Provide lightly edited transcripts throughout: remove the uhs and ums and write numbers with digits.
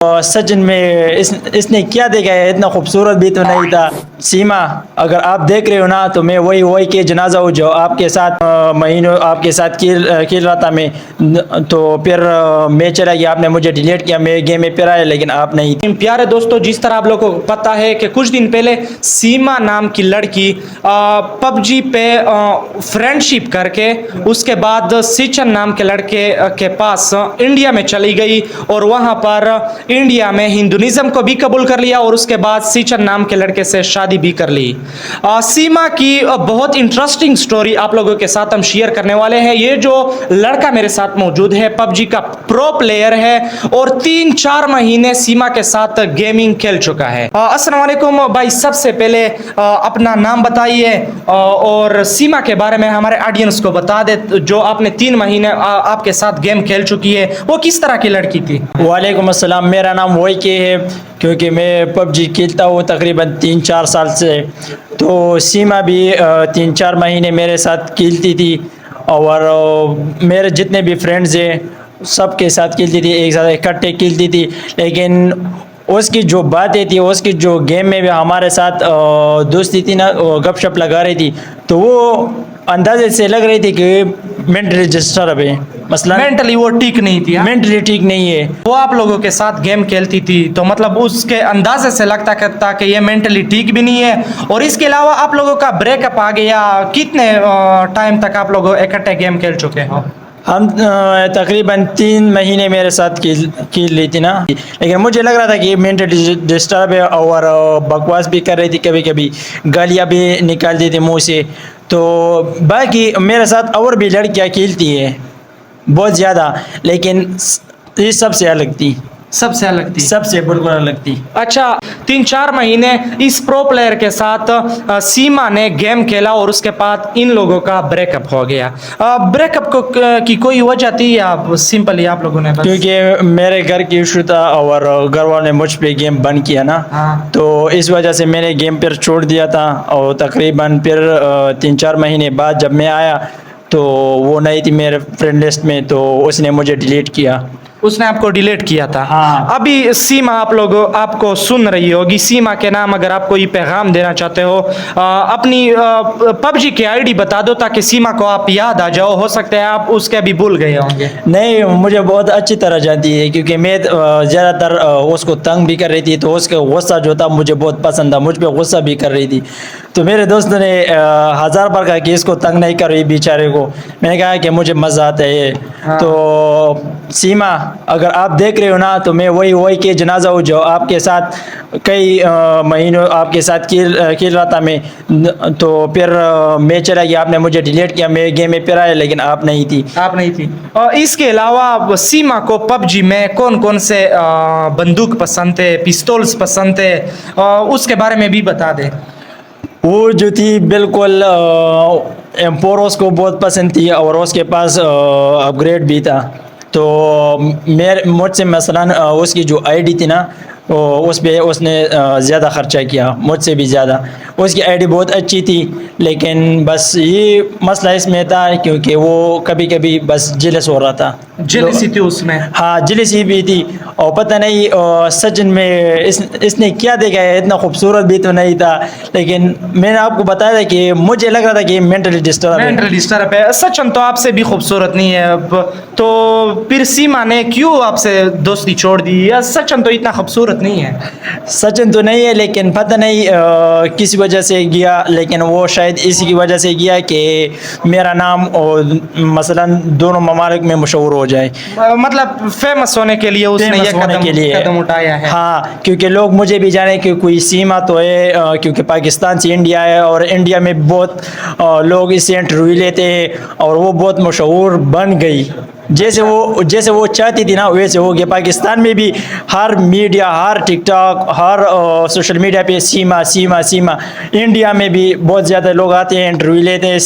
سچن میں اس نے کیا دیکھا ہے، اتنا خوبصورت بھی تو نہیں تھا. سیما اگر آپ دیکھ رہے ہو نا تو میں وہی کے جنازہ ہوں جو آپ کے ساتھ مہینوں آپ کے ساتھ کھیل رہا تھا. میں تو پھر میں چلا گیا، آپ نے مجھے ڈیلیٹ کیا، میں گیم میں پھر آیا لیکن آپ نہیں تھے. پیارے دوستو، جس طرح آپ لوگوں کو پتہ ہے کہ کچھ دن پہلے سیما نام کی لڑکی پب جی پہ فرینڈ شپ کر کے اس کے بعد سچن نام کے لڑکے کے پاس انڈیا میں چلی گئی اور وہاں پر انڈیا میں ہندوازم کو بھی قبول کر لیا اور اس کے بعد سچن نام کے لڑکے سے شادی بھی کر لی. سیما کی بہت انٹرسٹنگ سٹوری آپ لوگوں کے ساتھ ہم شیئر کرنے والے ہیں. یہ جو لڑکا میرے ساتھ موجود ہے پب جی کا پرو پلیئر ہے اور 3-4 مہینے سیما کے ساتھ گیمنگ کھیل چکا ہے. السلام علیکم بھائی، سب سے پہلے اپنا نام بتائیے اور سیما کے بارے میں ہمارے آڈینس کو بتا دے. جو آپ نے 3 مہینے آپ کے ساتھ گیم کھیل چکی ہے، وہ کس طرح کی لڑکی تھی؟ وعلیکم السلام، میرا نام وہی کے ہے کیونکہ میں پب جی کھیلتا ہوں تقریباً 3-4 سال سے. تو سیما بھی 3-4 مہینے میرے ساتھ کھیلتی تھی اور میرے جتنے بھی فرینڈز ہیں سب کے ساتھ کھیلتی تھی، ایک ساتھ اکٹھے کھیلتی تھی. لیکن اس کی جو باتیں تھی، اس کی جو گیم میں بھی ہمارے ساتھ دوستی تھی نا، گپ شپ لگا رہی تھی تو وہ اندازے سے لگ رہی تھی کہ مینٹلی ڈسٹرب ہے. مثلا مینٹلی وہ ٹھیک نہیں تھی. مینٹلی ٹھیک نہیں ہے. وہ آپ لوگوں کے ساتھ گیم کھیلتی تھی تو مطلب اس کے اندازے سے لگتا کرتا کہ یہ مینٹلی ٹھیک بھی نہیں ہے. اور اس کے علاوہ آپ لوگوں کا بریک اپ آ گیا. کتنے ٹائم تک آپ لوگ اکٹھے گیم کھیل چکے ہو؟ ہم تقریباً 3 مہینے میرے ساتھ کھیل لی تھی نا، لیکن مجھے لگ رہا تھا کہ یہ مینٹلی ڈسٹرب ہے اور بکواس بھی کر رہی تھی، کبھی کبھی گالیاں بھی نکالتی تھی منہ سے. تو باقی میرے ساتھ اور بھی لڑکیاں کھیلتی ہیں بہت زیادہ، لیکن یہ سب سے الگ تھی. سب سے الگ تھی؟ سب سے بالکل الگ تھی. اچھا، 3-4 مہینے اس پرو پلیئر کے ساتھ سیما نے گیم کھیلا اور اس کے بعد ان لوگوں کا بریک اپ ہو گیا. بریک اپ کی کوئی وجہ تھی یا سمپلی آپ لوگوں نے؟ کیونکہ میرے گھر کی ایشو تھا اور گھر والوں نے مجھ پہ گیم بند کیا نا، تو اس وجہ سے میں نے گیم پھر چھوڑ دیا تھا. اور تقریباً پھر 3-4 مہینے بعد جب میں آیا تو وہ نہیں تھی میرے فرینڈ لسٹ میں، تو اس نے مجھے ڈیلیٹ کیا. اس نے آپ کو ڈیلیٹ کیا تھا؟ ہاں. ابھی سیما آپ کو سن رہی ہوگی. سیما کے نام اگر آپ کوئی پیغام دینا چاہتے ہو، اپنی پب جی کی آئی ڈی بتا دو تاکہ سیما کو آپ یاد آ جاؤ. ہو سکتا ہے آپ اس کے بھی بھول گئے ہوں گے. نہیں، مجھے بہت اچھی طرح جانتی ہے کیونکہ میں زیادہ تر اس کو تنگ بھی کر رہی تھی، تو اس کا غصہ جو تھا مجھے بہت پسند تھا، مجھ پہ غصہ بھی کر رہی تھی. تو میرے دوست نے 1000 بار کہا کہ اس کو تنگ نہیں کر رہی بیچارے کو. میں نے کہا کہ مجھے مزہ آتا ہے. تو سیما اگر آپ دیکھ رہے ہو نا تو میں وہی کے جنازہ ہوں جو آپ کے ساتھ کئی مہینوں آپ کے ساتھ کھیل رہا تھا. میں تو پھر میں چلا گیا، آپ نے مجھے ڈیلیٹ کیا، میں گیم میں پھر آیا لیکن آپ نہیں تھی. اس کے علاوہ سیما کو پب جی میں کون سے بندوق پسند تھے، پستولز پسند تھے، اس کے بارے میں بھی بتا دیں. وہ جو تھی بالکل ایمپوروس کو بہت پسند تھی اور اس کے پاس اپ گریڈ بھی تھا. تو مجھ سے مثلاً اس کی جو آئی ڈی تھی نا، اس پہ اس نے زیادہ خرچہ کیا، مجھ سے بھی زیادہ. اس کی آئی ڈی بہت اچھی تھی لیکن بس یہ مسئلہ اس میں تھا کیونکہ وہ کبھی کبھی بس جیلس ہو رہا تھا. جیلسی تھی اس میں؟ ہاں، جیلسی بھی تھی. اور پتہ نہیں سچن میں اس نے کیا دیکھا ہے، اتنا خوبصورت بھی تو نہیں تھا. لیکن میں نے آپ کو بتایا تھا کہ مجھے لگ رہا تھا کہ مینٹلی ڈسٹرب ہے. سچن تو آپ سے بھی خوبصورت نہیں ہے اب تو پھر سیما نے کیوں آپ سے دوستی چھوڑ دی؟ یا سچن تو اتنا خوبصورت نہیں ہے؟ سچن تو نہیں ہے لیکن پتہ نہیں کس وجہ سے گیا، لیکن وہ شاید اسی کی وجہ سے گیا کہ میرا نام مثلاً دونوں ممالک میں مشہور ہو جائے. مطلب فیمس ہونے کے لیے اس نے یہ قدم اٹھایا ہے. ہاں، کیونکہ لوگ مجھے بھی جانے کہ کوئی سیما تو ہے، کیونکہ پاکستان سے انڈیا ہے اور انڈیا میں بہت لوگ اس سے انٹرویو لیتے ہیں اور وہ بہت مشہور بن گئی. جیسے وہ چاہتی تھی نا ویسے ہو گیا. پاکستان میں بھی ہر میڈیا، ہر ٹک ٹاک، ہر سوشل میڈیا پہ سیما سیما سیما. انڈیا میں بھی بہت زیادہ لوگ آتے ہیں، انٹرویو لیتے ہیں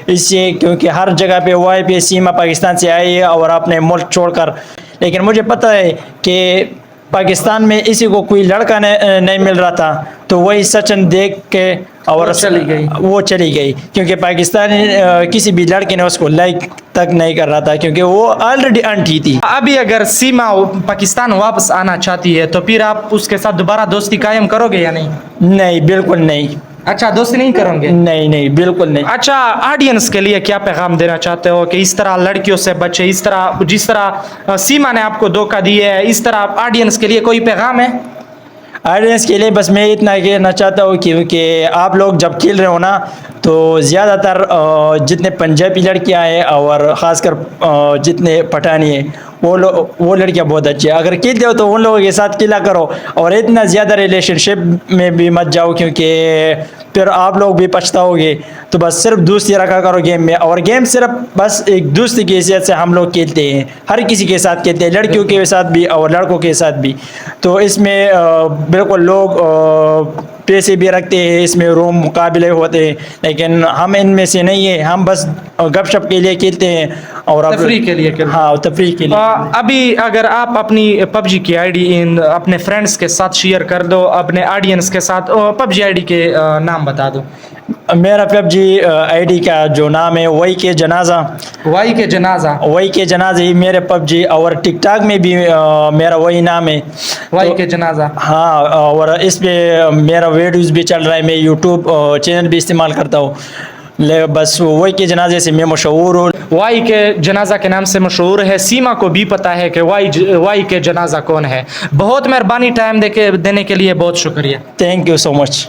اس سے کیونکہ ہر جگہ پہ وائی پہ سیما پاکستان سے آئی ہے اور اپنے ملک چھوڑ کر. لیکن مجھے پتہ ہے کہ پاکستان میں اسی کو کوئی لڑکا نہیں مل رہا تھا تو وہی سچن دیکھ کے اور وہ چلی گئی کیونکہ پاکستانی کسی بھی لڑکے نے اس کو لائک تک نہیں کر رہا تھا کیونکہ وہ آلریڈی انٹھی تھی. ابھی اگر سیما پاکستان واپس آنا چاہتی ہے تو پھر آپ اس کے ساتھ دوبارہ دوستی قائم کرو گے یا نہیں؟ نہیں بالکل نہیں. اچھا دوستی نہیں کریں گے؟ نہیں نہیں بالکل نہیں. اچھا آڈینس کے لیے کیا پیغام دینا چاہتے ہو کہ اس طرح لڑکیوں سے بچے، اس طرح جس طرح سیما نے آپ کو دھوکہ دی ہے اس طرح آڈینس کے لیے کوئی پیغام ہے؟ آڈینس کے لیے بس میں اتنا کہنا چاہتا ہوں کیونکہ آپ لوگ جب کھیل رہے ہو نا تو زیادہ تر جتنے پنجابی لڑکیاں ہیں اور خاص کر جتنے پٹھانی ہیں وہ لڑکیاں بہت اچھی ہیں. اگر کھیلتے ہو تو ان لوگوں کے ساتھ کھیلا کرو اور اتنا زیادہ ریلیشن شپ میں بھی مت جاؤ کیونکہ پھر آپ لوگ بھی پچھتاؤ گے. تو بس صرف دوستی رکھا کرو گیم میں، اور گیم صرف بس ایک دوستی کی حیثیت سے ہم لوگ کھیلتے ہیں، ہر کسی کے ساتھ کھیلتے ہیں، لڑکیوں کے ساتھ بھی اور لڑکوں کے ساتھ بھی. تو اس میں بالکل لوگ پیسے بھی رکھتے ہیں، اس میں روم مقابلے ہوتے ہیں، لیکن ہم ان میں سے نہیں ہیں. ہم بس گپ شپ کے لیے کھیلتے ہیں اور تفریح کے لیے کھیلتے ہیں. ہاں تفریح کے لیے. ابھی اگر آپ اپنی پب جی کی آئی ڈی اپنے فرینڈس کے ساتھ شیئر کر دو، اپنے آڈینس کے ساتھ پب جی آئی ڈی کے نام بتا دو. میرا پب جی آئی ڈی کا جو نام ہے وائی کے جنازہ. وائی کے جنازہ. وائی کے جنازہ ہی میرے پب جی، اور ٹک ٹاک میں بھی میرا وہی نام ہے وائی کے جنازہ. ہاں اور اس پہ میرا ویڈیوز بھی چل رہا ہے، میں یوٹیوب چینل بھی استعمال کرتا ہوں. بس وائی کے جنازے سے میں مشہور ہوں. وائی کے جنازہ کے نام سے مشہور ہے. سیما کو بھی پتہ ہے کہ وائی کے جنازہ کون ہے. بہت مہربانی ٹائم دینے کے لیے، بہت شکریہ. Thank you so much.